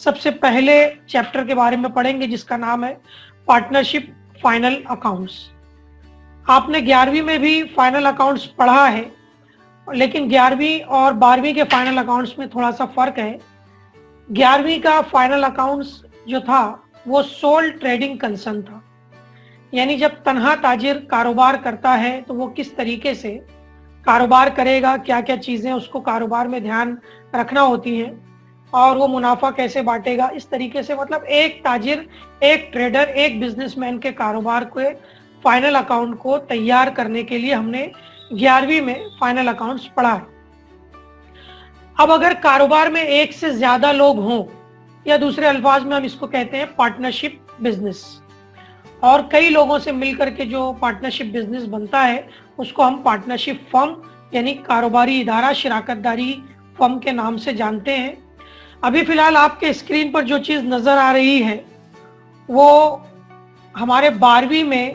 सबसे पहले चैप्टर के बारे में पढ़ेंगे जिसका नाम है पार्टनरशिप फाइनल अकाउंट्स। आपने 11वीं में भी फाइनल अकाउंट्स पढ़ा है, लेकिन 11वीं और 12वीं के फाइनल अकाउंट्स में थोड़ा सा फर्क है। 11वीं का फाइनल अकाउंट्स जो था वो सोल ट्रेडिंग कंसर्न था, यानी जब तन्हा ताजिर कारोबार करता है तो वो किस तरीके से कारोबार करेगा, क्या क्या चीज़ें उसको कारोबार में ध्यान रखना होती हैं और वो मुनाफा कैसे बांटेगा। इस तरीके से मतलब एक ताजिर, एक ट्रेडर, एक बिजनेसमैन के कारोबार के फाइनल अकाउंट को तैयार करने के लिए हमने 11वीं में फाइनल अकाउंट्स पढ़ा है। अब अगर कारोबार में एक से ज्यादा लोग हों, या दूसरे अल्फाज में हम इसको कहते हैं पार्टनरशिप बिजनेस, और कई लोगों से मिलकर के जो पार्टनरशिप बिजनेस बनता है उसको हम पार्टनरशिप फर्म यानी कारोबारी इदारा, शिराकतदारी फर्म के नाम से जानते हैं। अभी फिलहाल आपके स्क्रीन पर जो चीज़ नज़र आ रही है वो हमारे 12वीं में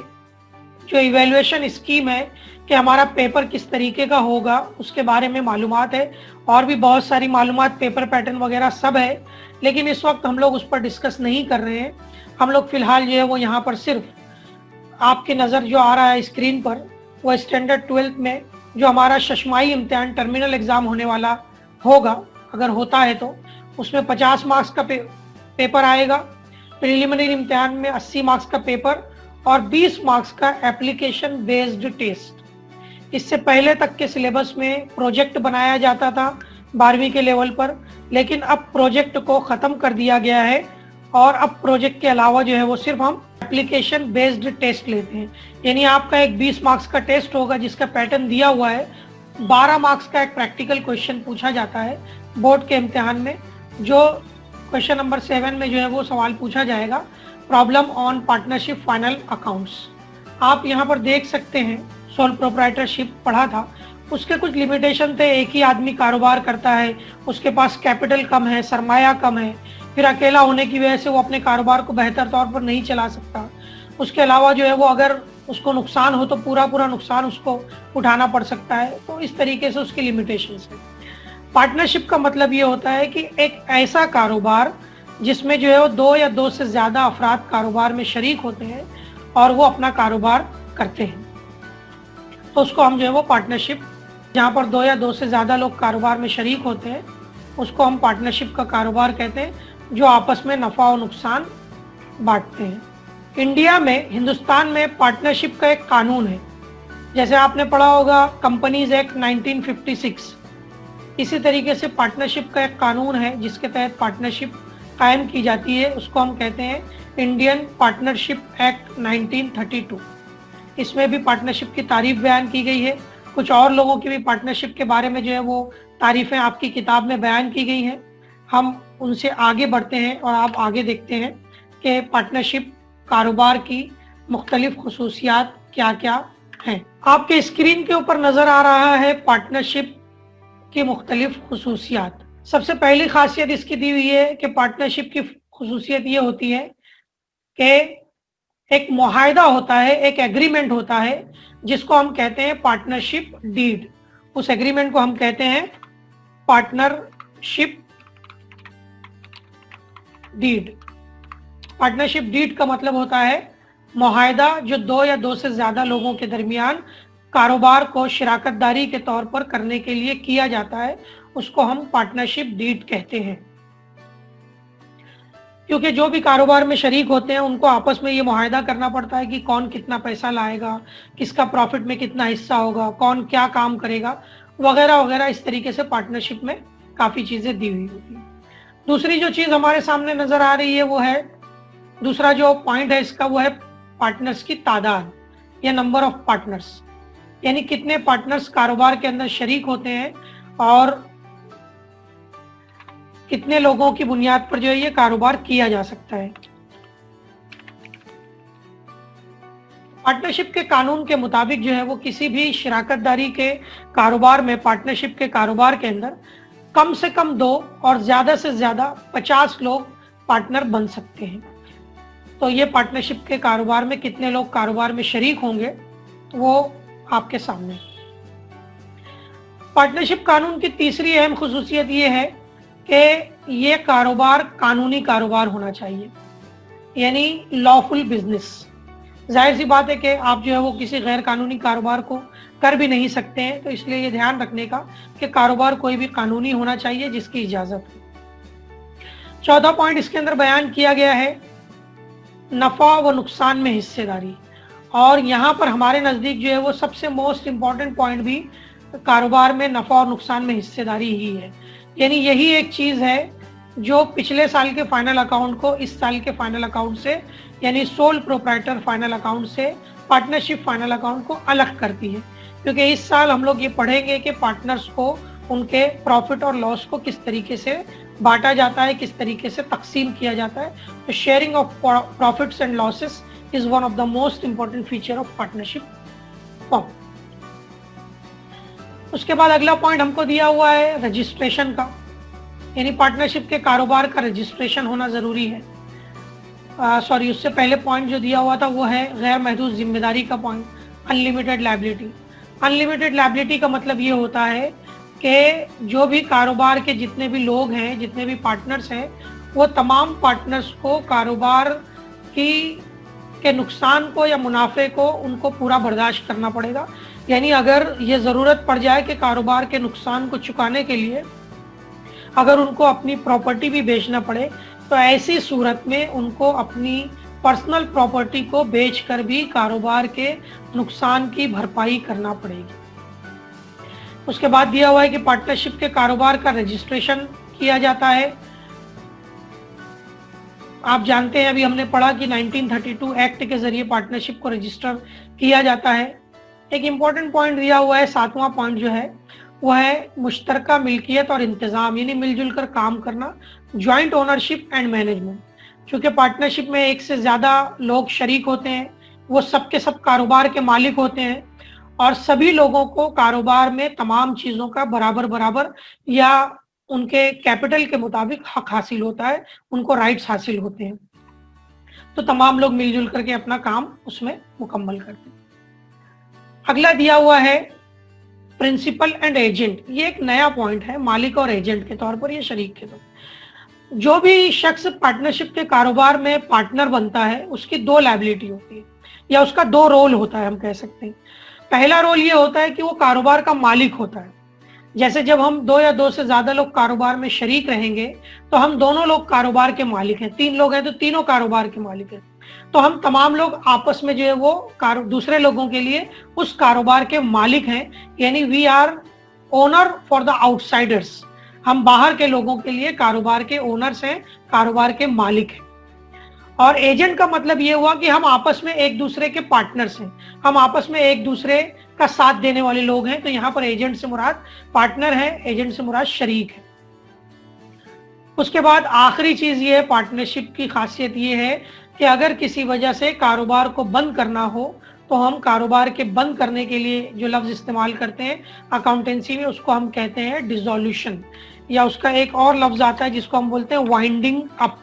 जो इवैल्यूएशन स्कीम है कि हमारा पेपर किस तरीके का होगा उसके बारे में मालूमात है, और भी बहुत सारी मालूमात, पेपर पैटर्न वगैरह सब है, लेकिन इस वक्त हम लोग उस पर डिस्कस नहीं कर रहे हैं। हम लोग फिलहाल जो है वो यहाँ पर सिर्फ आपकी नज़र जो आ रहा है स्क्रीन पर वो स्टैंडर्ड 12th में जो हमारा शशमाही इम्तिहान टर्मिनल एग्ज़ाम होने वाला होगा, अगर होता है तो उसमें 50 मार्क्स का पेपर आएगा, प्रिलिमिनरी इम्तिहान में 80 मार्क्स का पेपर और 20 मार्क्स का एप्लीकेशन बेस्ड टेस्ट। इससे पहले तक के सिलेबस में प्रोजेक्ट बनाया जाता था 12वीं के लेवल पर, लेकिन अब प्रोजेक्ट को ख़त्म कर दिया गया है और अब प्रोजेक्ट के अलावा जो है वो सिर्फ हम एप्लीकेशन बेस्ड टेस्ट लेते हैं। यानी आपका एक 20 मार्क्स का टेस्ट होगा जिसका पैटर्न दिया हुआ है, 12 मार्क्स का एक प्रैक्टिकल क्वेश्चन पूछा जाता है बोर्ड के इम्तिहान में, जो क्वेश्चन नंबर 7 में जो है वो सवाल पूछा जाएगा, problem on partnership final accounts. आप यहाँ पर देख सकते हैं सोल प्रोप्राइटरशिप पढ़ा था, उसके कुछ लिमिटेशन थे। एक ही आदमी कारोबार करता है, उसके पास कैपिटल कम है, सरमाया कम है, फिर अकेला होने की वजह से वो अपने कारोबार को बेहतर तौर पर नहीं चला सकता। उसके अलावा जो है वो अगर उसको नुकसान हो तो पूरा नुकसान उसको उठाना पड़ सकता है, तो इस तरीके से उसकी लिमिटेशंस है। पार्टनरशिप का मतलब ये होता है कि एक ऐसा कारोबार जिसमें जो है वो 2 या 2 से ज़्यादा अफराद कारोबार में शरीक होते हैं और वो अपना कारोबार करते हैं, तो उसको हम जो है वो पार्टनरशिप, जहाँ पर 2 या 2 से ज़्यादा लोग कारोबार में शरीक होते हैं उसको हम पार्टनरशिप का कारोबार कहते हैं, जो आपस में नफ़ा और नुकसान बांटते हैं। इंडिया में, हिंदुस्तान में पार्टनरशिप का एक कानून है, जैसे आपने पढ़ा होगा कंपनीज एक्ट 1956, इसी तरीके से पार्टनरशिप का एक कानून है जिसके तहत पार्टनरशिप कायम की जाती है, उसको हम कहते हैं इंडियन पार्टनरशिप एक्ट 1932। इसमें भी पार्टनरशिप की तारीफ बयान की गई है, कुछ और लोगों की भी पार्टनरशिप के बारे में जो है वो तारीफें आपकी किताब में बयान की गई हैं। हम उनसे आगे बढ़ते हैं और आप आगे देखते हैं कि पार्टनरशिप कारोबार की मुख्तलिफ खुसूसियात क्या क्या हैं। आपके स्क्रीन के ऊपर नज़र आ रहा है पार्टनरशिप की मुख्तलिफ खुसूसियात। सबसे पहली खासियत इसकी दी हुई है कि पार्टनरशिप की खुसूसियत ये होती है कि एक मुआहदा होता है, एक एग्रीमेंट होता है जिसको हम कहते हैं पार्टनरशिप डीड। उस एग्रीमेंट को हम कहते हैं पार्टनरशिप डीड। पार्टनरशिप डीड का मतलब होता है मुआहदा जो 2 या 2 से ज़्यादा लोगों के दरमियान कारोबार को शिराकतदारी के तौर पर करने के लिए किया जाता है, उसको हम पार्टनरशिप डीड कहते हैं। क्योंकि जो भी कारोबार में शरीक होते हैं उनको आपस में ये मुआहदा करना पड़ता है कि कौन कितना पैसा लाएगा, किसका प्रॉफिट में कितना हिस्सा होगा, कौन क्या काम करेगा, वगैरह वगैरह। इस तरीके से पार्टनरशिप में काफ़ी चीज़ें दी हुई होती हैं। दूसरी जो चीज़ हमारे सामने नज़र आ रही है वो है, दूसरा जो पॉइंट है इसका वो है पार्टनर्स की तादाद या नंबर ऑफ पार्टनर्स, यानी कितने पार्टनर्स कारोबार के अंदर शरीक होते हैं और कितने लोगों की बुनियाद पर जो है ये कारोबार किया जा सकता है। पार्टनरशिप के कानून के मुताबिक जो है वो किसी भी शिराकतदारी के कारोबार में, पार्टनरशिप के कारोबार के अंदर कम से कम 2 और ज़्यादा से ज़्यादा 50 लोग पार्टनर बन सकते हैं। तो ये पार्टनरशिप के कारोबार में कितने लोग कारोबार में शरीक होंगे वो आपके सामने। पार्टनरशिप कानून की तीसरी अहम खुसूसियत ये है कि ये कारोबार कानूनी कारोबार होना चाहिए, यानी लॉफुल बिजनेस। जाहिर सी बात है कि आप जो है वो किसी गैर कानूनी कारोबार को कर भी नहीं सकते हैं, तो इसलिए ये ध्यान रखने का कि कारोबार कोई भी कानूनी होना चाहिए जिसकी इजाजत हो। चौथा पॉइंट इसके अंदर बयान किया गया है नफा व नुकसान में हिस्सेदारी, और यहाँ पर हमारे नज़दीक जो है वो सबसे मोस्ट इम्पॉर्टेंट पॉइंट भी कारोबार में नफा और नुकसान में हिस्सेदारी ही है। यानी यही एक चीज़ है जो पिछले साल के फाइनल अकाउंट को इस साल के फाइनल अकाउंट से, यानी सोल प्रोप्राइटर फाइनल अकाउंट से पार्टनरशिप फाइनल अकाउंट को अलग करती है। क्योंकि इस साल हम लोग ये पढ़ेंगे कि पार्टनर्स को उनके प्रॉफिट और लॉस को किस तरीके से बांटा जाता है, किस तरीके से तकसीम किया जाता है। तो sharing of profits and losses is one of the most important feature of partnership form. उसके बाद अगला पॉइंट हमको दिया हुआ है रजिस्ट्रेशन का, यानी पार्टनरशिप के कारोबार का रजिस्ट्रेशन होना जरूरी है। उससे पहले पॉइंट जो दिया हुआ था वो है गैर महदूद जिम्मेदारी का point, unlimited liability. Unlimited liability का मतलब ये होता है कि जो भी कारोबार के जितने भी लोग हैं, जितने भी पार्टनर्स हैं, वो तमाम पार्टनर्स को कारोबार के नुकसान को या मुनाफे को उनको पूरा बर्दाश्त करना पड़ेगा। यानी अगर ये ज़रूरत पड़ जाए कि कारोबार के नुकसान को चुकाने के लिए अगर उनको अपनी प्रॉपर्टी भी बेचना पड़े, तो ऐसी सूरत में उनको अपनी पर्सनल प्रॉपर्टी को बेचकर भी कारोबार के नुकसान की भरपाई करना पड़ेगी। उसके बाद दिया हुआ है कि पार्टनरशिप के कारोबार का रजिस्ट्रेशन किया जाता है। आप जानते हैं, अभी हमने पढ़ा कि 1932 एक्ट के जरिए पार्टनरशिप को रजिस्टर किया जाता है। एक इम्पॉर्टेंट पॉइंट दिया हुआ है, 7वां पॉइंट जो है वो है मुश्तरका मिल्कियत और इंतजाम, यानी मिलजुल कर काम करना, ज्वाइंट ओनरशिप एंड मैनेजमेंट। क्योंकि पार्टनरशिप में एक से ज़्यादा लोग शरीक होते हैं, वो सब के सब कारोबार के मालिक होते हैं, और सभी लोगों को कारोबार में तमाम चीज़ों का बराबर बराबर या उनके कैपिटल के मुताबिक हक हासिल होता है, उनको राइट्स हासिल होते हैं। तो तमाम लोग मिलजुल करके अपना काम उसमें मुकम्मल करते हैं। अगला दिया हुआ है प्रिंसिपल एंड एजेंट। ये एक नया पॉइंट है, मालिक और एजेंट के तौर पर, ये शरीक के तौर पर। जो भी शख्स पार्टनरशिप के कारोबार में पार्टनर बनता है उसकी दो लायबिलिटी होती है, या उसका दो रोल होता है, हम कह सकते हैं। पहला रोल ये होता है कि वो कारोबार का मालिक होता है। जैसे जब हम दो या दो से ज्यादा लोग कारोबार में शरीक रहेंगे तो हम दोनों लोग कारोबार के मालिक हैं, 3 लोग हैं तो तीनों कारोबार के मालिक हैं। तो हम तमाम लोग आपस में जो है वो दूसरे लोगों के लिए उस कारोबार के मालिक हैं, यानी we are owner for the outsiders. हम बाहर के लोगों के लिए कारोबार के ओनर्स हैं, कारोबार के मालिक हैं। और एजेंट का मतलब ये हुआ कि हम आपस में एक दूसरे के पार्टनर्स हैं, हम आपस में एक दूसरे का साथ देने वाले लोग हैं। तो यहाँ पर एजेंट से मुराद पार्टनर है, एजेंट से मुराद शरीक है। उसके बाद आखिरी चीज ये है, पार्टनरशिप की खासियत ये है कि अगर किसी वजह से कारोबार को बंद करना हो तो हम कारोबार के बंद करने के लिए जो लफ्ज इस्तेमाल करते हैं अकाउंटेंसी में, उसको हम कहते हैं डिसॉल्यूशन, या उसका एक और लफ्ज आता है जिसको हम बोलते हैं वाइंडिंग अप।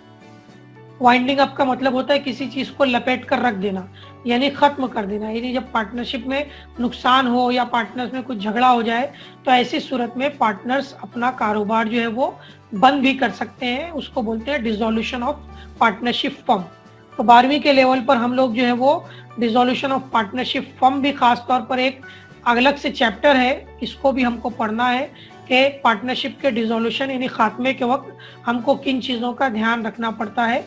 वाइंडिंग अप का मतलब होता है किसी चीज को लपेट कर रख देना, यानी खत्म कर देना। यानी जब पार्टनरशिप में नुकसान हो या पार्टनर्स में कुछ झगड़ा हो जाए तो ऐसी सूरत में पार्टनर्स अपना कारोबार जो है वो बंद भी कर सकते हैं, उसको बोलते हैं डिसॉल्यूशन ऑफ पार्टनरशिप फर्म। तो 12वीं के लेवल पर हम लोग जो है वो डिसॉल्यूशन ऑफ पार्टनरशिप फर्म भी खास तौर पर एक अलग से चैप्टर है, इसको भी हमको पढ़ना है कि पार्टनरशिप के डिसॉल्यूशन यानी खात्मे के वक्त हमको किन चीज़ों का ध्यान रखना पड़ता है।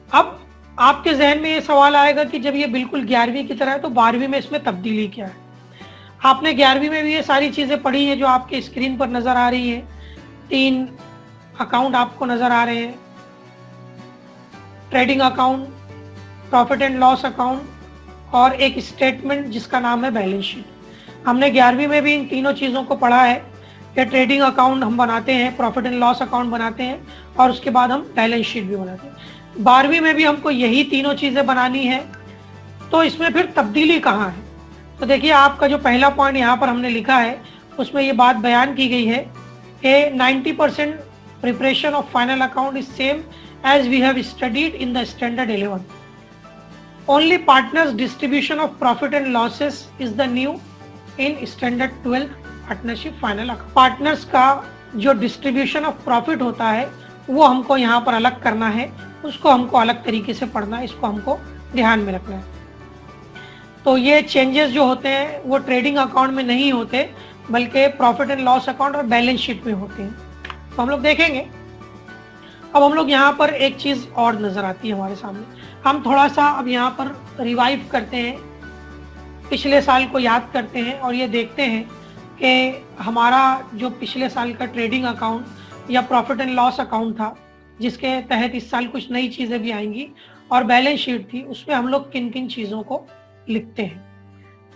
अब आपके जहन में ये सवाल आएगा कि जब ये बिल्कुल 11वीं की तरह है तो 12वीं में इसमें तब्दीली क्या है। आपने 11वीं में भी ये सारी चीज़ें पढ़ी हैं जो आपके स्क्रीन पर नज़र आ रही है। 3 अकाउंट आपको नज़र आ रहे हैं, trading account, profit and loss account और एक स्टेटमेंट जिसका नाम है बैलेंस शीट। हमने 11वीं में भी इन तीनों चीज़ों को पढ़ा है कि ट्रेडिंग अकाउंट हम बनाते हैं, प्रॉफिट एंड लॉस अकाउंट बनाते हैं और उसके बाद हम बैलेंस शीट भी बनाते हैं। 12वीं में भी हमको यही तीनों चीज़ें बनानी है। तो इसमें फिर तब्दीली कहाँ है? तो देखिए, आपका जो पहला पॉइंट यहाँ पर हमने लिखा है उसमें ये बात बयान की गई है कि 90% preparation of final account is same as we have studied in the standard 11. Only partners distribution of profit and losses is the new in standard 12 partnership final account. Partners का जो डिस्ट्रीब्यूशन ऑफ प्रॉफिट होता है वो हमको यहाँ पर अलग करना है, उसको हमको अलग तरीके से पढ़ना है, इसको हमको ध्यान में रखना है। तो ये चेंजेस जो होते हैं वो ट्रेडिंग अकाउंट में नहीं होते, बल्कि प्रॉफिट एंड लॉस अकाउंट और बैलेंस शीट में होते हैं। तो हम लोग देखेंगे। अब हम लोग यहाँ पर एक चीज और नजर आती है हमारे सामने। हम थोड़ा सा अब यहाँ पर रिवाइव करते हैं, पिछले साल को याद करते हैं और ये देखते हैं कि हमारा जो पिछले साल का ट्रेडिंग अकाउंट या प्रॉफिट एंड लॉस अकाउंट था, जिसके तहत इस साल कुछ नई चीजें भी आएंगी, और बैलेंस शीट थी, उसमें हम लोग किन किन चीजों को लिखते हैं।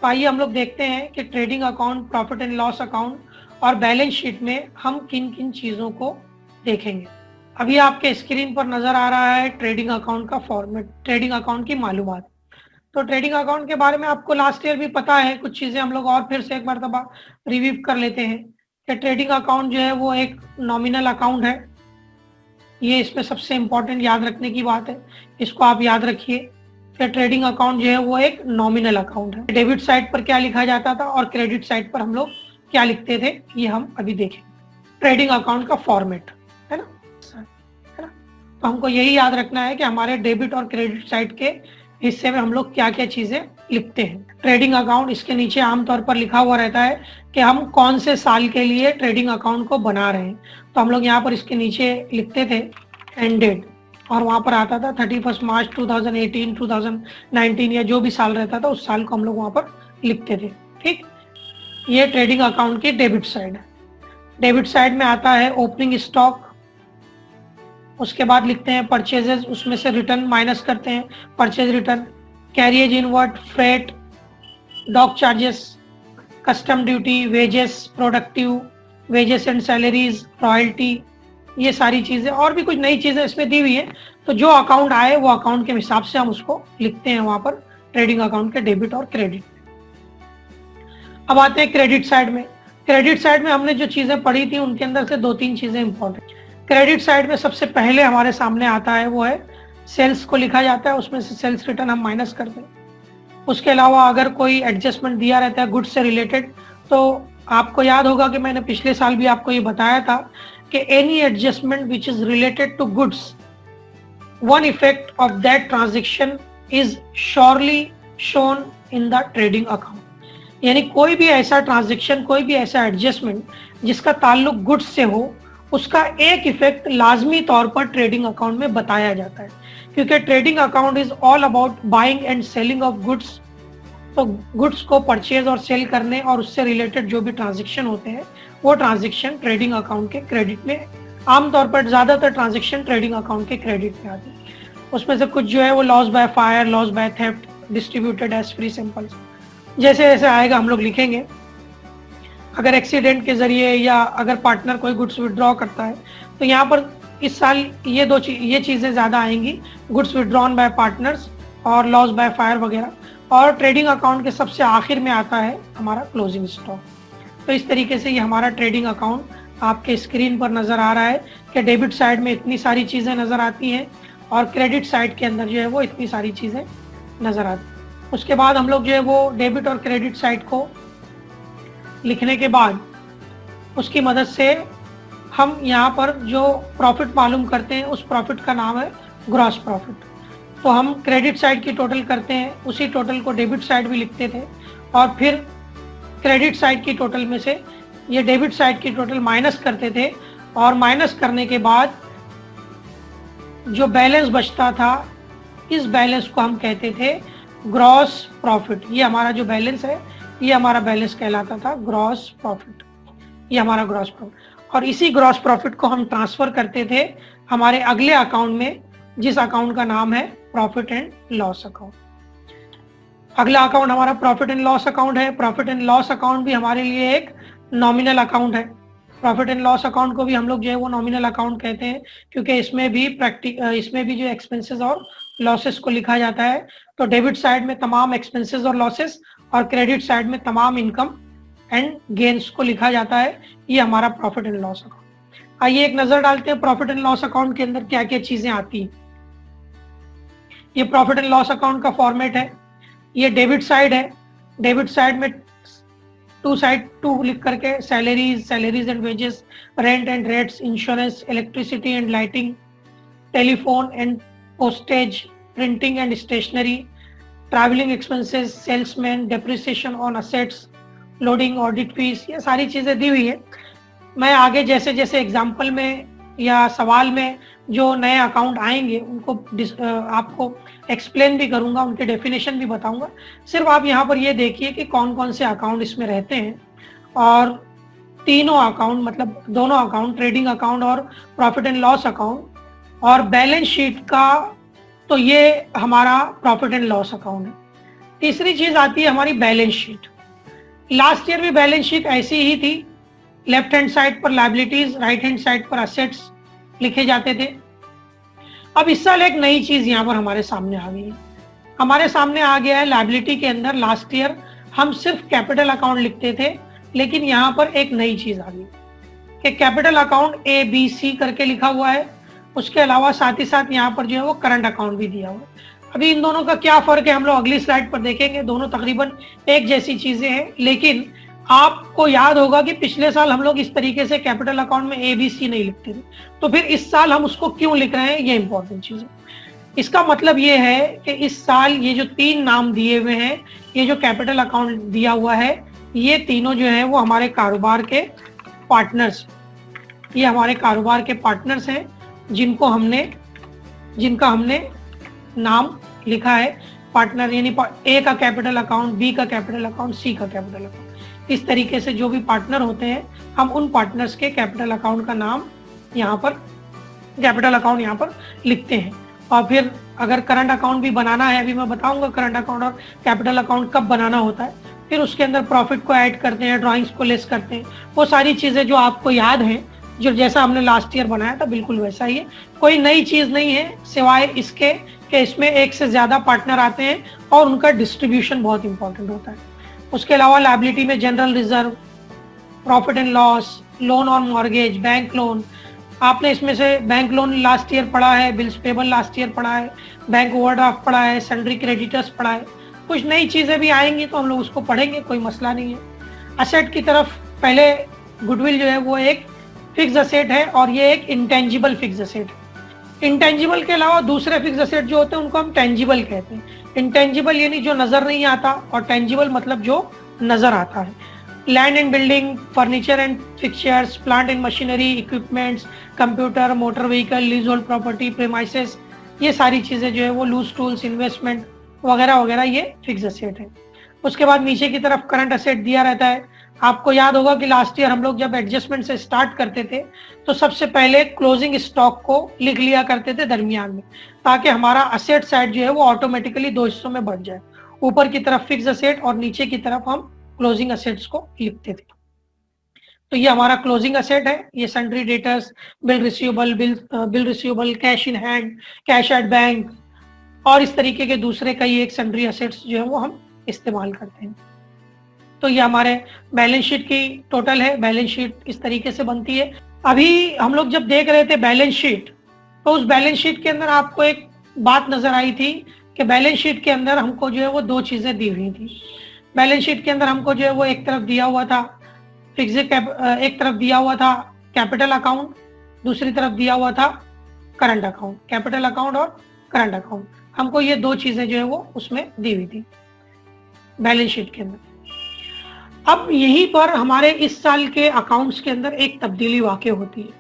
तो आइए हम लोग देखते हैं कि trading account, profit and loss account और बैलेंस शीट में हम किन किन चीजों को देखेंगे। अभी आपके स्क्रीन पर नजर आ रहा है ट्रेडिंग अकाउंट का फॉर्मेट, ट्रेडिंग अकाउंट की मालूमात। तो ट्रेडिंग अकाउंट के बारे में आपको लास्ट ईयर भी पता है, कुछ चीजें हम लोग और फिर से एक मरतबा रिव्यू कर लेते हैं कि ट्रेडिंग अकाउंट जो है वो एक नॉमिनल अकाउंट है। ये इसमें सबसे इंपॉर्टेंट याद रखने की बात है, इसको आप याद रखिए कि ट्रेडिंग अकाउंट जो है वो एक नॉमिनल अकाउंट है। डेबिट साइड पर क्या लिखा जाता था और क्रेडिट साइड पर हम लोग क्या लिखते थे, ये हम अभी देखें। ट्रेडिंग अकाउंट का फॉर्मेट है ना, तो हमको यही याद रखना है कि हमारे डेबिट और क्रेडिट साइड के हिस्से में हम लोग क्या क्या चीजें लिखते हैं। ट्रेडिंग अकाउंट, इसके नीचे आमतौर पर लिखा हुआ रहता है कि हम कौन से साल के लिए ट्रेडिंग अकाउंट को बना रहे हैं। तो हम लोग यहाँ पर इसके नीचे लिखते थे एंडेड, और वहां पर आता था 31 मार्च 2018, 2019 या जो भी साल रहता था उस साल को हम लोग वहां पर लिखते थे। ठीक, ये ट्रेडिंग अकाउंट की डेबिट साइड है। डेबिट साइड में आता है ओपनिंग स्टॉक, उसके बाद लिखते हैं परचेजेस, उसमें से रिटर्न माइनस करते हैं, purchase return, carriage inward, freight, dock charges, custom duty, wages, productive, wages and salaries, royalty, ये सारी चीजें और भी कुछ नई चीजें इसमें दी हुई है। तो जो अकाउंट आए वो अकाउंट के हिसाब से हम उसको लिखते हैं वहां पर ट्रेडिंग अकाउंट के डेबिट और क्रेडिट। अब आते हैं क्रेडिट साइड में। क्रेडिट साइड में हमने जो चीजें पढ़ी थी उनके अंदर से दो तीन चीजें इंपॉर्टेंट। क्रेडिट साइड में सबसे पहले हमारे सामने आता है वो है सेल्स को लिखा जाता है, उसमें से सेल्स रिटर्न हम माइनस करते हैं। उसके अलावा अगर कोई एडजस्टमेंट दिया रहता है गुड्स से रिलेटेड, तो आपको याद होगा कि मैंने पिछले साल भी आपको ये बताया था कि any adjustment which is related to goods, one effect of that transaction is surely shown in the trading account. यानी कोई भी ऐसा ट्रांजेक्शन, कोई भी ऐसा एडजस्टमेंट जिसका ताल्लुक गुड्स से हो, उसका एक इफेक्ट लाजमी तौर पर ट्रेडिंग अकाउंट में बताया जाता है, क्योंकि trading account is all about buying and selling of goods. तो गुड्स को परचेज और सेल करने और उससे रिलेटेड जो भी ट्रांजेक्शन होते हैं वो ट्रांजेक्शन ट्रेडिंग अकाउंट के क्रेडिट में, आमतौर पर ज्यादातर ट्रांजेक्शन ट्रेडिंग अकाउंट के क्रेडिट में आते हैं। उसमें से कुछ जो है वो loss by fire, loss by theft, distributed as free samples, जैसे जैसे आएगा हम लोग लिखेंगे। अगर एक्सीडेंट के जरिए या अगर पार्टनर कोई गुड्स विड्रॉ करता है तो यहाँ पर इस साल ये चीजें ज्यादा आएंगी, गुड्स विड्रॉन बाय पार्टनर्स और लॉस बाय फायर वगैरह। और ट्रेडिंग अकाउंट के सबसे आखिर में आता है हमारा क्लोजिंग स्टॉक। तो इस तरीके से ये हमारा ट्रेडिंग अकाउंट आपके स्क्रीन पर नजर आ रहा है कि डेबिट साइड में इतनी सारी चीजें नजर आती हैं और क्रेडिट साइड के अंदर जो है वो इतनी सारी चीजें नजर आती हैं। उसके बाद हम लोग जो है वो डेबिट और क्रेडिट साइड को लिखने के बाद उसकी मदद से हम यहाँ पर जो प्रॉफिट मालूम करते हैं उस प्रॉफिट का नाम है ग्रॉस प्रॉफिट। तो हम क्रेडिट साइड की टोटल करते हैं, उसी टोटल को डेबिट साइड भी लिखते थे और फिर क्रेडिट साइड की टोटल में से ये डेबिट साइड की टोटल माइनस करते थे और माइनस करने के बाद जो बैलेंस बचता था इस बैलेंस को हम कहते थे ग्रॉस प्रॉफिट। ये हमारा जो बैलेंस है ये हमारा बैलेंस कहलाता था ग्रॉस प्रॉफिट, ये हमारा ग्रॉस प्रॉफिट। और इसी ग्रॉस प्रॉफिट को हम ट्रांसफर करते थे हमारे अगले अकाउंट में, जिस अकाउंट का नाम है प्रॉफिट एंड लॉस अकाउंट। अगला अकाउंट हमारा प्रॉफिट एंड लॉस अकाउंट है। प्रॉफिट एंड लॉस अकाउंट भी हमारे लिए एक नॉमिनल अकाउंट है। प्रॉफिट एंड लॉस अकाउंट को भी हम लोग जो है वो नॉमिनल अकाउंट कहते हैं, क्योंकि इसमें भी जो एक्सपेंसेस और लॉसेस को लिखा जाता है। तो डेबिट साइड में तमाम एक्सपेंसेस और लॉसेस और क्रेडिट साइड में तमाम इनकम एंड गेन्स को लिखा जाता है। ये हमारा प्रॉफिट एंड लॉस अकाउंट। आइए एक नजर डालते हैं प्रॉफिट एंड लॉस अकाउंट के अंदर क्या क्या चीजें आती हैं। ये प्रॉफिट एंड लॉस अकाउंट का फॉर्मेट है। ये डेबिट साइड है। डेबिट साइड में टू साइड टू लिख करके salaries and wages, rent and rates, insurance, electricity and lighting, telephone and postage, printing and stationery, travelling expenses, salesman, depreciation on assets, loading, audit fees, ये सारी चीज़ें दी हुई है। मैं आगे जैसे जैसे एग्जाम्पल में या सवाल में जो नए अकाउंट आएंगे उनको आपको एक्सप्लेन भी करूंगा, उनके डेफिनेशन भी बताऊंगा। सिर्फ आप यहाँ पर ये देखिए कि कौन कौन से अकाउंट इसमें रहते हैं, और तीनों अकाउंट मतलब दोनों अकाउंट, ट्रेडिंग अकाउंट और प्रॉफिट एंड लॉस अकाउंट, और बैलेंस शीट का तो ये हमारा प्रॉफिट एंड लॉस अकाउंट है। तीसरी चीज आती है हमारी बैलेंस शीट। लास्ट ईयर भी बैलेंस शीट ऐसी ही थी, लेफ्ट हैंड साइड पर लायबिलिटीज, राइट हैंड साइड पर असेट्स लिखे जाते थे। अब इस साल एक नई चीज यहाँ पर हमारे सामने आ गई है। हमारे सामने आ गया है लायबिलिटी के अंदर, लास्ट ईयर हम सिर्फ कैपिटल अकाउंट लिखते थे, लेकिन यहाँ पर एक नई चीज आ गई कि कैपिटल अकाउंट ABC करके लिखा हुआ है। उसके अलावा साथ ही साथ यहाँ पर जो है वो करंट अकाउंट भी दिया हुआ है। अभी इन दोनों का क्या फर्क है हम लोग अगली स्लाइड पर देखेंगे। दोनों तकरीबन एक जैसी चीजें हैं, लेकिन आपको याद होगा कि पिछले साल हम लोग इस तरीके से कैपिटल अकाउंट में ABC नहीं लिखते थे, तो फिर इस साल हम उसको क्यों लिख रहे हैं, ये इंपॉर्टेंट चीज है। इसका मतलब ये है कि इस साल ये जो तीन नाम दिए हुए हैं, ये जो कैपिटल अकाउंट दिया हुआ है, ये तीनों जो है वो हमारे कारोबार के पार्टनर्स, ये हमारे कारोबार के पार्टनर्स हैं जिनका हमने नाम लिखा है पार्टनर, यानी A का कैपिटल अकाउंट, B का कैपिटल अकाउंट, C का कैपिटल अकाउंट। इस तरीके से जो भी पार्टनर होते हैं हम उन पार्टनर्स के कैपिटल अकाउंट का नाम यहाँ पर, कैपिटल अकाउंट यहाँ पर लिखते हैं। और फिर अगर करंट अकाउंट भी बनाना है, अभी मैं बताऊंगा करंट अकाउंट और कैपिटल अकाउंट कब बनाना होता है। फिर उसके अंदर प्रॉफिट को ऐड करते हैं, ड्राइंग्स को लेस करते हैं, वो सारी चीजें जो आपको याद हैं, जो जैसा हमने लास्ट ईयर बनाया था बिल्कुल वैसा ही है। कोई नई चीज नहीं है सिवाय इसके कि इसमें एक से ज्यादा पार्टनर आते हैं और उनका डिस्ट्रीब्यूशन बहुत इंपॉर्टेंट होता है। उसके अलावा लायबिलिटी में general reserve, profit and loss, loan on mortgage, bank loan, आपने इसमें से बैंक लोन लास्ट ईयर पढ़ा है, बिल्स पेबल लास्ट ईयर पढ़ा है, बैंक ओवरड्राफ्ट पढ़ा है, सन्ड्री क्रेडिटर्स पढ़ा है। कुछ नई चीजें भी आएंगी तो हम लोग उसको पढ़ेंगे, कोई मसला नहीं है। असेट की तरफ पहले गुडविल जो है वो एक फिक्स असेट है और ये एक इंटेंजिबल फिक्स असेट है। इंटेंजिबल के अलावा दूसरे फिक्स असेट जो होते हैं उनको हम टेंजिबल कहते हैं। इंटेंजिबल यानी जो नजर नहीं आता, और टेंजिबल मतलब जो नजर आता है। Land and building, furniture and fixtures, plant and machinery, equipments, computer, motor vehicle, lease hold property, premises, ये सारी चीजें जो है वो लूज टूल्स, इन्वेस्टमेंट वगैरह वगैरह, ये फिक्स असेट है। उसके बाद नीचे की तरफ करंट असेट दिया रहता है। आपको याद होगा कि लास्ट ईयर हम लोग जब एडजस्टमेंट से स्टार्ट करते थे तो सबसे पहले क्लोजिंग स्टॉक को लिख लिया करते थे दरमियान में, ताकि हमारा असेट साइड जो है वो ऑटोमेटिकली दो हिस्सों में बढ़ जाए। ऊपर की तरफ फिक्स असेट और नीचे की तरफ हम क्लोजिंग असेट्स को लिखते थे। तो ये हमारा क्लोजिंग असेट है। ये sundry debtors, bill receivable, cash in hand, cash at bank और इस तरीके के दूसरे कई एक सन्ड्री असेट्स जो है वो हम इस्तेमाल करते हैं। तो ये हमारे बैलेंस शीट की टोटल है। बैलेंस शीट इस तरीके से बनती है। अभी हम लोग जब देख रहे थे बैलेंस शीट, तो उस बैलेंस शीट के अंदर आपको एक बात नजर आई थी कि बैलेंस शीट के अंदर हमको जो है वो दो चीजें दी हुई थी। बैलेंस शीट के अंदर हमको जो है वो एक तरफ दिया हुआ था एक तरफ दिया हुआ था कैपिटल अकाउंट, दूसरी तरफ दिया हुआ था करंट अकाउंट। कैपिटल अकाउंट और करंट अकाउंट, हमको ये दो चीजें जो है वो उसमें दी हुई थी बैलेंस शीट के अंदर। अब यहीं पर हमारे इस साल के अकाउंट्स के अंदर एक तब्दीली वाक़ई होती है।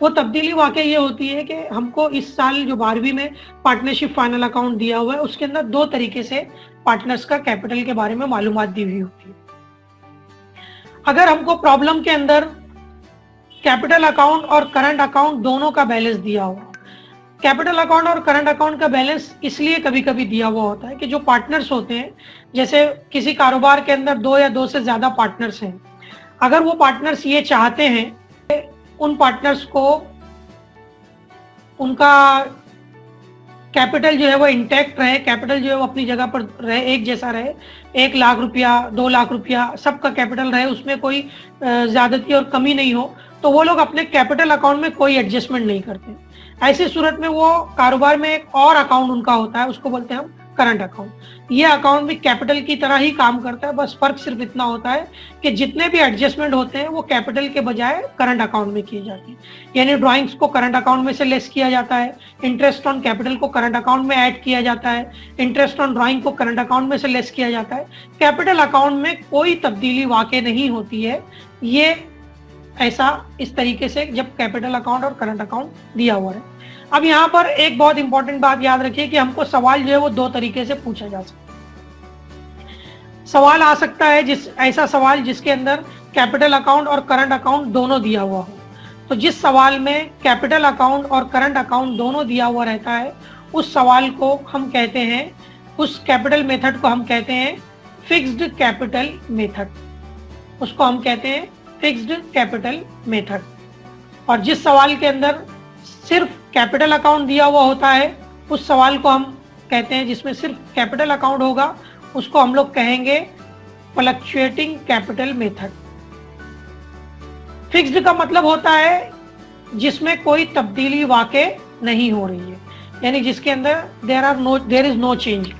वो तब्दीली वाक़ई ये होती है कि हमको इस साल जो 12वीं में पार्टनरशिप फाइनल अकाउंट दिया हुआ है उसके अंदर दो तरीके से पार्टनर्स का कैपिटल के बारे में मालूमात दी हुई होती है। अगर हमको प्रॉब्लम के अंदर कैपिटल अकाउंट और करंट अकाउंट दोनों का बैलेंस दिया हुआ, कैपिटल अकाउंट और करंट अकाउंट का बैलेंस इसलिए कभी कभी दिया हुआ होता है कि जो पार्टनर्स होते हैं, जैसे किसी कारोबार के अंदर दो या दो से ज्यादा पार्टनर्स हैं, अगर वो पार्टनर्स ये चाहते हैं उन पार्टनर्स को उनका कैपिटल जो है वो इंटैक्ट रहे, कैपिटल जो है वो अपनी जगह पर रहे, एक जैसा रहे, 1 लाख रुपया 2 लाख रुपया सबका कैपिटल रहे, उसमें कोई ज्यादती और कमी नहीं हो, तो वो लोग अपने कैपिटल अकाउंट में कोई एडजस्टमेंट नहीं करते। ऐसी सूरत में वो कारोबार में एक और अकाउंट उनका होता है, उसको बोलते हैं हम करंट अकाउंट। ये अकाउंट भी कैपिटल की तरह ही काम करता है, बस फर्क सिर्फ इतना होता है कि जितने भी एडजस्टमेंट होते हैं वो कैपिटल के बजाय करंट अकाउंट में किए जाते हैं। यानी ड्राइंग्स को करंट अकाउंट में से लेस किया जाता है, इंटरेस्ट ऑन कैपिटल को करंट अकाउंट में ऐड किया जाता है, इंटरेस्ट ऑन ड्राइंग को करंट अकाउंट में से लेस किया जाता है। कैपिटल अकाउंट में कोई तब्दीली वाकई नहीं होती है। ये ऐसा इस तरीके से जब कैपिटल अकाउंट और करंट अकाउंट दिया हुआ है। अब यहाँ पर एक बहुत इंपॉर्टेंट बात याद रखिए कि हमको सवाल जो है वो दो तरीके से पूछा जा सकता है। सवाल आ सकता है ऐसा सवाल जिसके अंदर कैपिटल अकाउंट और करंट अकाउंट दोनों दिया हुआ हो। तो जिस सवाल में कैपिटल अकाउंट और करंट अकाउंट दोनों दिया हुआ रहता है, उस सवाल को हम कहते हैं, उस कैपिटल मेथड को हम कहते हैं फिक्स्ड कैपिटल मेथड। उसको हम कहते हैं फिक्स्ड कैपिटल मेथड। और जिस सवाल के अंदर सिर्फ कैपिटल अकाउंट दिया हुआ होता है, उस सवाल को हम कहते हैं, जिसमें सिर्फ कैपिटल अकाउंट होगा, उसको हम लोग कहेंगे फ्लक्चुएटिंग कैपिटल मेथड। फिक्स्ड का मतलब होता है जिसमें कोई तब्दीली वाकई नहीं हो रही है, यानी जिसके अंदर there is no change.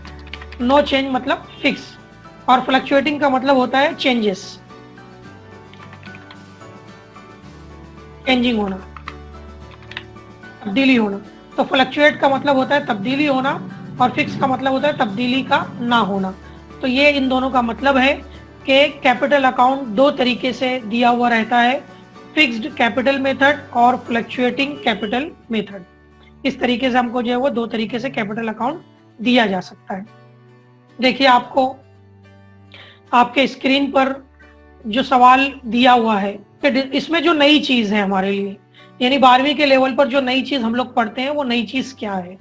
No change मतलब फिक्स। और फ्लक्चुएटिंग का मतलब होता है चेंजेस, चेंजिंग होना, तब्दीली होना। तो फ्लक्चुएट का मतलब होता है तब्दीली होना और फिक्स का मतलब होता है तब्दीली का ना होना। तो ये इन दोनों का मतलब है कि कैपिटल अकाउंट दो तरीके से दिया हुआ रहता है, फिक्स्ड कैपिटल मेथड और फ्लक्चुएटिंग कैपिटल मेथड। इस तरीके से हमको जो है वो दो तरीके से कैपिटल अकाउंट दिया जा सकता है। देखिए, आपको आपके स्क्रीन पर जो सवाल दिया हुआ है, इसमें जो नई चीज है हमारे लिए, यानी 12वीं के लेवल पर जो नई चीज हम लोग पढ़ते हैं, वो नई चीज क्या है?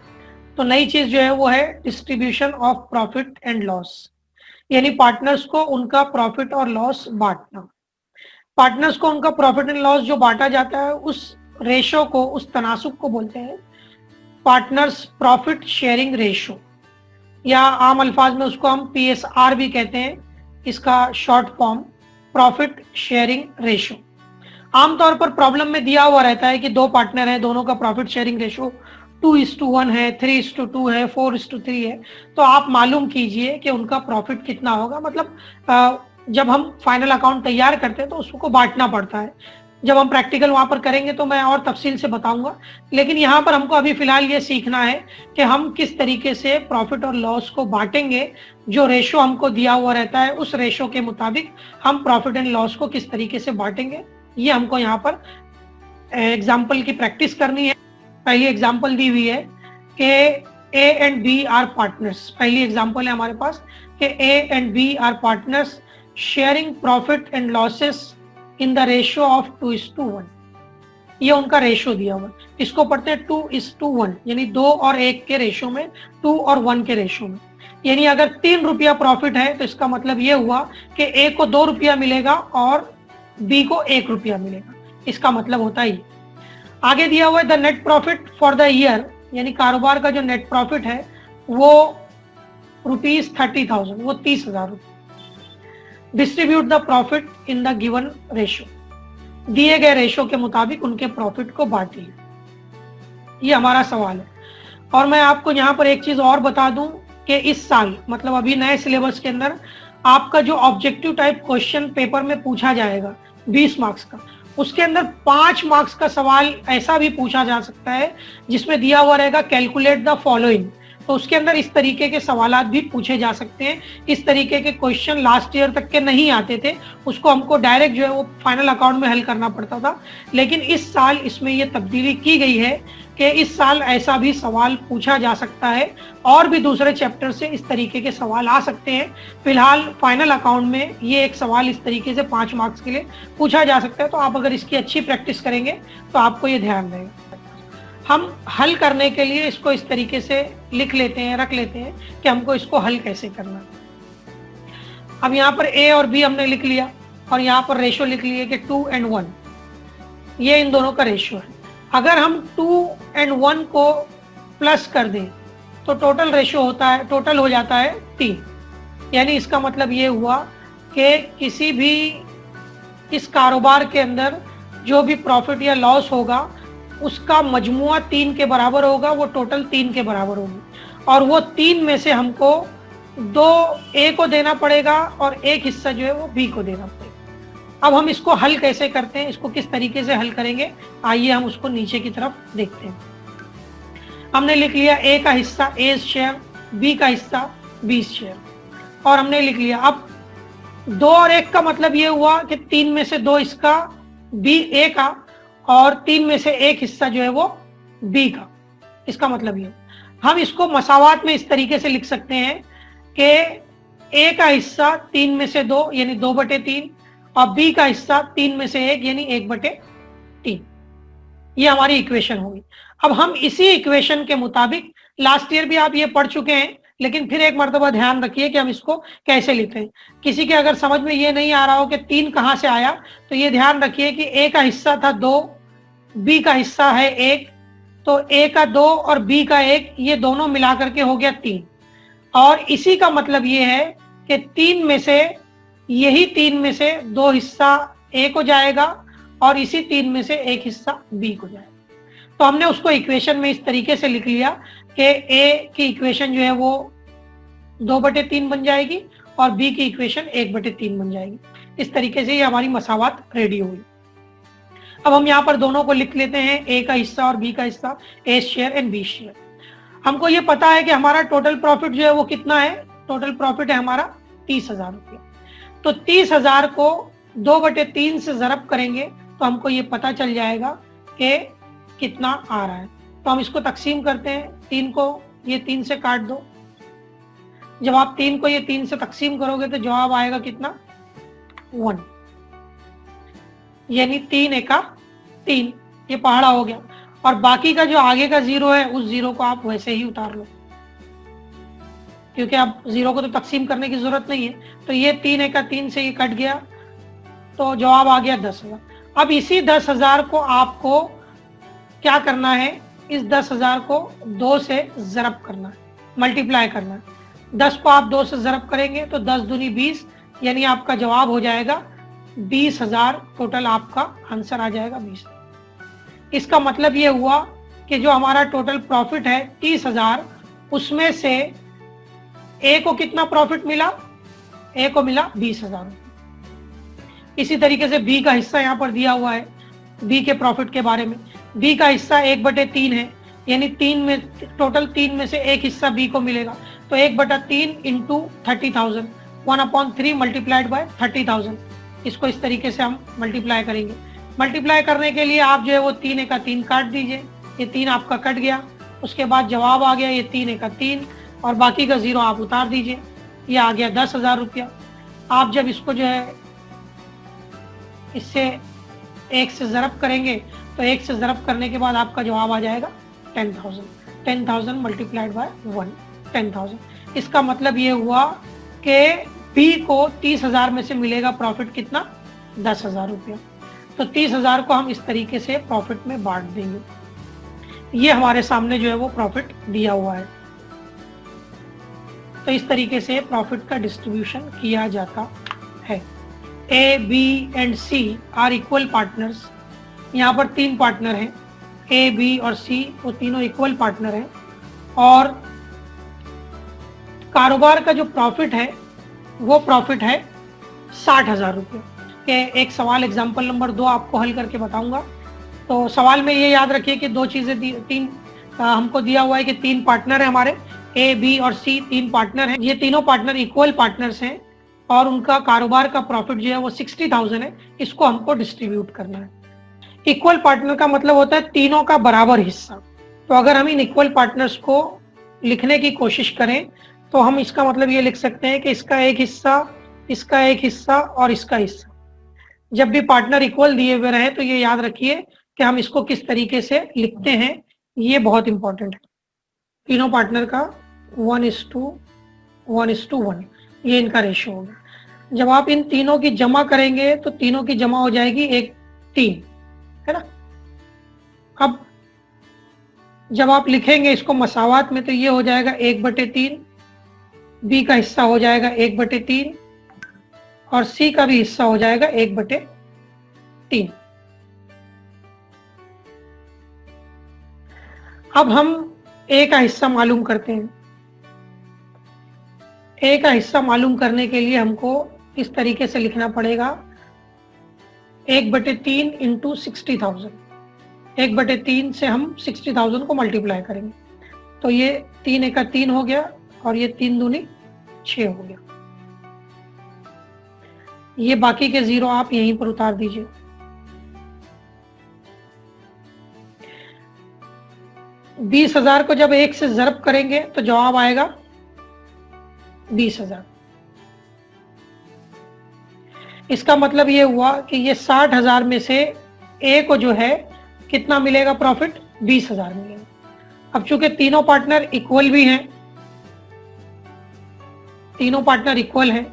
तो नई चीज जो है वो है distribution of profit and loss, यानी पार्टनर्स को उनका प्रॉफिट और लॉस बांटना। पार्टनर्स को उनका प्रॉफिट एंड लॉस जो बांटा जाता है, उस रेशो को, उस तनासुब को बोलते हैं पार्टनर्स प्रॉफिट शेयरिंग रेशो, या आम अल्फाज में उसको हम PSR भी कहते हैं, इसका short form profit sharing ratio. आमतौर पर प्रॉब्लम में दिया हुआ रहता है कि दो पार्टनर हैं, दोनों का प्रॉफिट शेयरिंग रेशो 2:1 है, 3:2 है, 4:3 है। तो आप मालूम कीजिए कि उनका प्रॉफिट कितना होगा। मतलब जब हम फाइनल अकाउंट तैयार करते हैं तो उसको बांटना पड़ता है। जब हम प्रैक्टिकल वहां पर करेंगे तो मैं और तफसील से बताऊंगा, लेकिन यहाँ पर हमको अभी फिलहाल ये सीखना है कि हम किस तरीके से प्रॉफिट और लॉस को बांटेंगे। जो रेशो हमको दिया हुआ रहता है, उस रेशो के मुताबिक हम प्रॉफिट एंड लॉस को किस तरीके से बांटेंगे, ये हमको यहाँ पर एग्जाम्पल की प्रैक्टिस करनी है। पहली एग्जाम्पल दी हुई है कि A and B are partners. पहली एग्जाम्पल है हमारे पास कि A and B are partners sharing profit and losses in the ratio of 2:1। ये उनका रेशियो दिया हुआ है। इसको पढ़ते हैं 2:1, यानी 2 और 1 के रेशियो में, 2 और 1 के रेशियो में। यानी अगर 3 रुपया प्रॉफिट है तो इसका मतलब ये हुआ कि A को 2 रुपया मिलेगा और B को 1 रुपया मिलेगा। इसका मतलब होता है। आगे दिया हुआ है the net profit for the year, यानी कारोबार का जो नेट प्रॉफिट है वो ₹30,000, वो 30,000 रुपये। Distribute the profit in the given ratio, दिए गए रेशो के मुताबिक उनके प्रॉफिट को बांटिए। ये हमारा सवाल है। और मैं आपको यहाँ पर एक चीज और बता दूं कि इस साल, मतलब अभी नए सिलेबस के अंदर, आपका जो ऑब्जेक्टिव टाइप क्वेश्चन पेपर में पूछा जाएगा 20 मार्क्स का, उसके अंदर 5 मार्क्स का सवाल ऐसा भी पूछा जा सकता है जिसमें दिया हुआ रहेगा कैलकुलेट द फॉलोइंग। तो उसके अंदर इस तरीके के सवालात भी पूछे जा सकते हैं। इस तरीके के क्वेश्चन लास्ट ईयर तक के नहीं आते थे, उसको हमको डायरेक्ट जो है वो फाइनल अकाउंट में हल करना पड़ता था। लेकिन इस साल इसमें ये तब्दीली की गई है कि इस साल ऐसा भी सवाल पूछा जा सकता है, और भी दूसरे चैप्टर से इस तरीके के सवाल आ सकते हैं। फिलहाल फाइनल अकाउंट में ये एक सवाल इस तरीके से 5 मार्क्स के लिए पूछा जा सकता है। तो आप अगर इसकी अच्छी प्रैक्टिस करेंगे तो आपको ये ध्यान रहेगा। हम हल करने के लिए इसको इस तरीके से लिख लेते हैं, रख लेते हैं कि हमको इसको हल कैसे करना है। अब यहाँ पर A और B हमने लिख लिया, और यहाँ पर रेशो लिख लिए कि 2 और 1, ये इन दोनों का रेशो है। अगर हम 2 और 1 को प्लस कर दें तो टोटल रेशो होता है, टोटल हो जाता है 3। यानी इसका मतलब ये हुआ कि किसी भी इस कारोबार के अंदर जो भी प्रॉफिट या लॉस होगा उसका मजमुआ 3 के बराबर होगा, वो टोटल 3 के बराबर होगी। और वो 3 में से हमको 2 ए को देना पड़ेगा और एक हिस्सा जो है वो बी को देना पड़ेगा। अब हम इसको हल कैसे करते हैं, इसको किस तरीके से हल करेंगे, आइए हम उसको नीचे की तरफ देखते हैं। हमने लिख लिया ए का हिस्सा ए शेयर, बी का हिस्सा बी शेयर, और हमने लिख लिया। अब 2 और 1 का मतलब ये हुआ कि 3 में से 2 इसका बी ए का और 3 में से 1 हिस्सा जो है वो बी का। इसका मतलब ये हम इसको मसावात में इस तरीके से लिख सकते हैं कि ए का हिस्सा 3 में से 2 यानी 2/3 और बी का हिस्सा 3 में से 1 यानी 1/3। ये हमारी इक्वेशन होगी। अब हम इसी इक्वेशन के मुताबिक, लास्ट ईयर भी आप ये पढ़ चुके हैं, लेकिन फिर एक मर्तबा ध्यान रखिए कि हम इसको कैसे लिखें। किसी के अगर समझ में ये नहीं आ रहा हो कि 3 कहाँ से आया, तो ये ध्यान रखिए कि ए का हिस्सा था 2, बी का हिस्सा है 1, तो ए का 2 और बी का 1 ये दोनों मिला करके हो गया 3। और इसी का मतलब ये है कि 3 में से, यही 3 में से 2 हिस्सा ए को जाएगा और इसी 3 में से 1 हिस्सा बी को जाएगा। तो हमने उसको इक्वेशन में इस तरीके से लिख लिया कि ए की इक्वेशन जो है वो 2/3 बन जाएगी और बी की इक्वेशन 1/3 बन जाएगी। इस तरीके से ये हमारी मसावात रेडी हुई। अब हम यहाँ पर दोनों को लिख लेते हैं, ए का हिस्सा और बी का हिस्सा, ए शेयर एंड बी शेयर। हमको ये पता है कि हमारा टोटल प्रॉफिट जो है वो कितना है, टोटल प्रॉफिट है हमारा 30,000 रुपया। तो 30,000 को 2/3 से ज़रब करेंगे तो हमको ये पता चल जाएगा कि कितना आ रहा है। तो हम इसको तकसीम करते हैं, 3 को ये 3 से काट दो। जब आप 3 को ये 3 से तकसीम करोगे तो जवाब आएगा कितना, 1, यानी 3 एका 3, ये पहाड़ा हो गया। और बाकी का जो आगे का 0 है, उस 0 को आप वैसे ही उतार लो, क्योंकि आप 0 को तो तकसीम करने की जरूरत नहीं है। तो ये 3 एका 3 से ये कट गया, तो जवाब आ गया 10,000। अब इसी 10,000 को आपको क्या करना है, इस 10,000 को 2 से ज़रब करना है, मल्टीप्लाई करना है। 10 को आप 2 से ज़रब करेंगे तो 10 दूनी 20, यानी आपका जवाब हो जाएगा 20,000। टोटल आपका आंसर आ जाएगा 20। इसका मतलब ये हुआ कि जो हमारा टोटल प्रॉफिट है 30,000, उसमें से ए को कितना प्रॉफिट मिला, ए को मिला 20,000। इसी तरीके से बी का हिस्सा यहाँ पर दिया हुआ है, बी के प्रॉफिट के बारे में। बी का हिस्सा 1/3 है, यानी 3 में, टोटल 3 में से 1 हिस्सा बी को मिलेगा। तो 1/3 इंटू 30,000, 1/3 मल्टीप्लाइड बाय 30,000। इसको इस तरीके से हम मल्टीप्लाई करेंगे। मल्टीप्लाई करने के लिए आप जो है वो 3 एका 3 काट दीजिए, ये 3 आपका कट गया। उसके बाद जवाब आ गया ये 3 एका 3, और बाकी का 0 आप उतार दीजिए, ये आ गया 10,000 रुपया। आप जब इसको जो है इससे 1 से ज़रब करेंगे तो 1 से ज़रब करने के बाद आपका जवाब आ जाएगा 10,000। 10,000 मल्टीप्लाइड बाय 1, 10,000। इसका मतलब ये हुआ कि बी को 30,000 में से मिलेगा प्रॉफिट कितना, 10,000 रुपया। तो 30,000 को हम इस तरीके से प्रॉफिट में बांट देंगे। ये हमारे सामने जो है वो प्रॉफिट दिया हुआ है। तो इस तरीके से प्रॉफिट का डिस्ट्रीब्यूशन किया जाता है। A, B and C are equal partners. यहाँ पर 3 पार्टनर हैं, ए, बी और सी, वो तीनों इक्वल पार्टनर हैं। और कारोबार का जो प्रॉफिट है वो प्रॉफिट है 60,000 रुपये। के एक सवाल एग्जाम्पल नंबर 2 आपको हल करके बताऊंगा। तो सवाल में ये याद रखिए कि 2 चीज़ें हमको दिया हुआ है कि 3 पार्टनर है हमारे, ए, बी और सी 3 पार्टनर हैं। ये तीनों पार्टनर इक्वल पार्टनर्स हैं और उनका कारोबार का प्रॉफिट जो है वो 60,000 है। इसको हमको डिस्ट्रीब्यूट करना है। इक्वल पार्टनर का मतलब होता है तीनों का बराबर हिस्सा। तो अगर हम इन इक्वल पार्टनर्स को लिखने की कोशिश करें तो हम इसका मतलब ये लिख सकते हैं कि इसका एक हिस्सा, इसका एक हिस्सा और इसका हिस्सा। जब भी पार्टनर इक्वल दिए हुए रहे तो ये याद रखिए कि हम इसको किस तरीके से लिखते हैं, ये बहुत इंपॉर्टेंट है। तीनों पार्टनर का 1:1, ये इनका रेशियो होगा। जब आप इन तीनों की जमा करेंगे तो तीनों की जमा हो जाएगी 3, है ना। अब जब आप लिखेंगे इसको मसावात में तो ये हो जाएगा 1/3, बी का हिस्सा हो जाएगा 1/3 और सी का भी हिस्सा हो जाएगा 1/3। अब हम ए का हिस्सा मालूम करते हैं। ए का हिस्सा मालूम करने के लिए हमको इस तरीके से लिखना पड़ेगा 1/3 इंटू 60,000। 1/3 से हम 60,000 को मल्टीप्लाई करेंगे, तो ये 3 एका 3 हो गया और ये 3 दूनी 6 हो गया। ये बाकी के 0 आप यहीं पर उतार दीजिए। बीस हजार को जब 1 से ज़रब करेंगे तो जवाब आएगा 20,000। इसका मतलब ये हुआ कि ये 60,000 में से ए को जो है कितना मिलेगा प्रॉफिट, 20,000 मिलेगा। अब चूंकि तीनों पार्टनर इक्वल भी हैं, तीनों पार्टनर इक्वल हैं,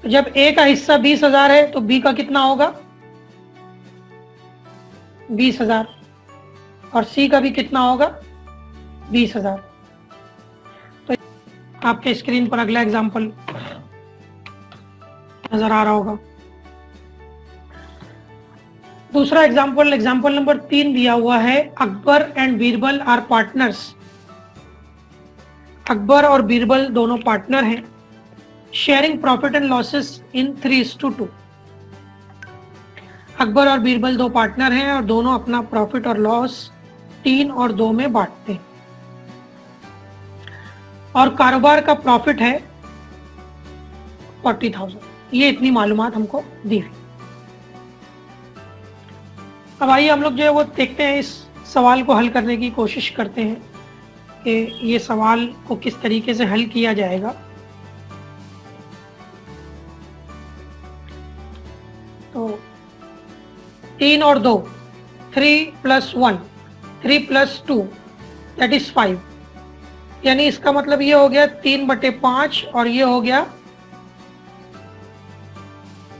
तो जब ए का हिस्सा 20,000 है तो बी का कितना होगा 20,000 और सी का भी कितना होगा 20,000। तो आपके स्क्रीन पर अगला एग्जाम्पल नजर आ रहा होगा। दूसरा एग्जाम्पल नंबर 3 दिया हुआ है, Akbar and Birbal are partners. Akbar और बीरबल दोनों पार्टनर हैं, sharing profit and losses in 3:2। Akbar और बीरबल दो पार्टनर हैं और दोनों अपना प्रॉफिट और लॉस 3 और 2 में बांटते हैं, और कारोबार का प्रॉफिट है 40,000। ये इतनी मालूमात हमको दी हुई। अब आइए हम लोग जो है वो देखते हैं, इस सवाल को हल करने की कोशिश करते हैं कि ये सवाल को किस तरीके से हल किया जाएगा। तो 3 और 2, 3 + 1, 3 + 2 दैट इज 5। यानी इसका मतलब ये हो गया 3/5 और ये हो गया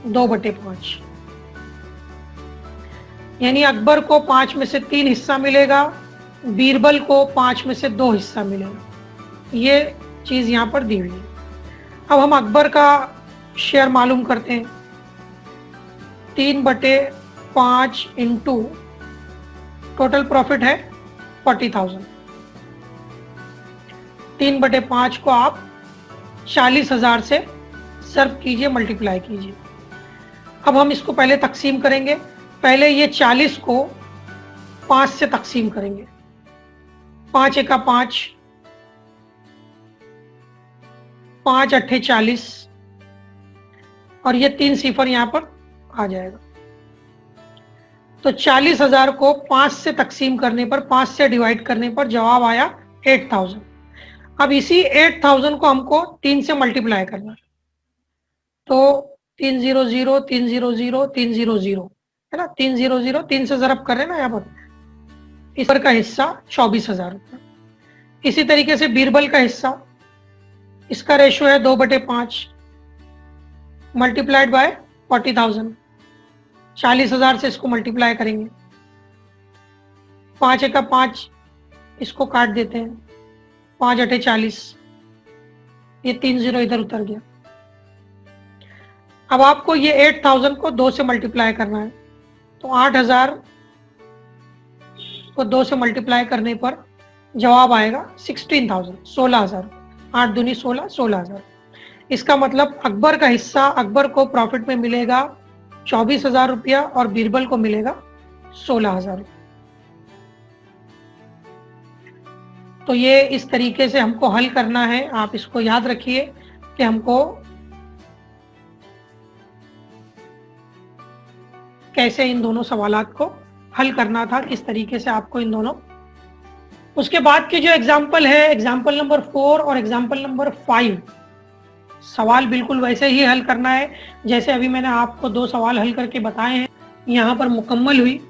2/5। यानी अकबर को 5 में से 3 हिस्सा मिलेगा, बीरबल को 5 में से 2 हिस्सा मिलेगा। ये चीज यहां पर दी हुई है। अब हम अकबर का शेयर मालूम करते हैं। 3/5 इंटू टोटल प्रॉफिट है 40,000। 3/5 को आप 40,000 से सर्व कीजिए, मल्टीप्लाई कीजिए। अब हम इसको पहले तकसीम करेंगे। पहले ये 40 को 5 से तकसीम करेंगे। 5 एका 5, 5 अट्ठे 40 और ये 3 सिफर यहां पर आ जाएगा। तो 40,000 को 5 से तकसीम करने पर, 5 से डिवाइड करने पर जवाब आया 8,000। अब इसी 8,000 को हमको 3 से मल्टीप्लाई करना है। तो 300 300 300 है ना, 300 3 से ज़रब कर रहे हैं ना यहाँ पर। इस पर का हिस्सा 24,000 रुपये। इसी तरीके से बीरबल का हिस्सा, इसका रेशो है 2/5 मल्टीप्लाइड बाय 40,000। 40,000 से इसको मल्टीप्लाई करेंगे। 5 एका 5, इसको काट देते हैं। 5 अट्ठे 40, ये 3 0 इधर उतर गया। अब आपको ये 8,000 को 2 से मल्टीप्लाई करना है। तो 8,000 को 2 से मल्टीप्लाई करने पर जवाब आएगा 16,000, 16,000। 8 दूनी 16, 16,000। इसका मतलब अकबर का हिस्सा, अकबर को प्रॉफिट में मिलेगा 24,000 रुपया और बीरबल को मिलेगा 16,000 रुपया। तो ये इस तरीके से हमको हल करना है। आप इसको याद रखिए कि हमको कैसे इन दोनों सवालात को हल करना था, किस तरीके से आपको इन दोनों। उसके बाद के जो एग्जाम्पल है, एग्जाम्पल नंबर 4 और एग्जाम्पल नंबर 5, सवाल बिल्कुल वैसे ही हल करना है जैसे अभी मैंने आपको 2 सवाल हल करके बताए हैं, यहाँ पर मुकम्मल हुई।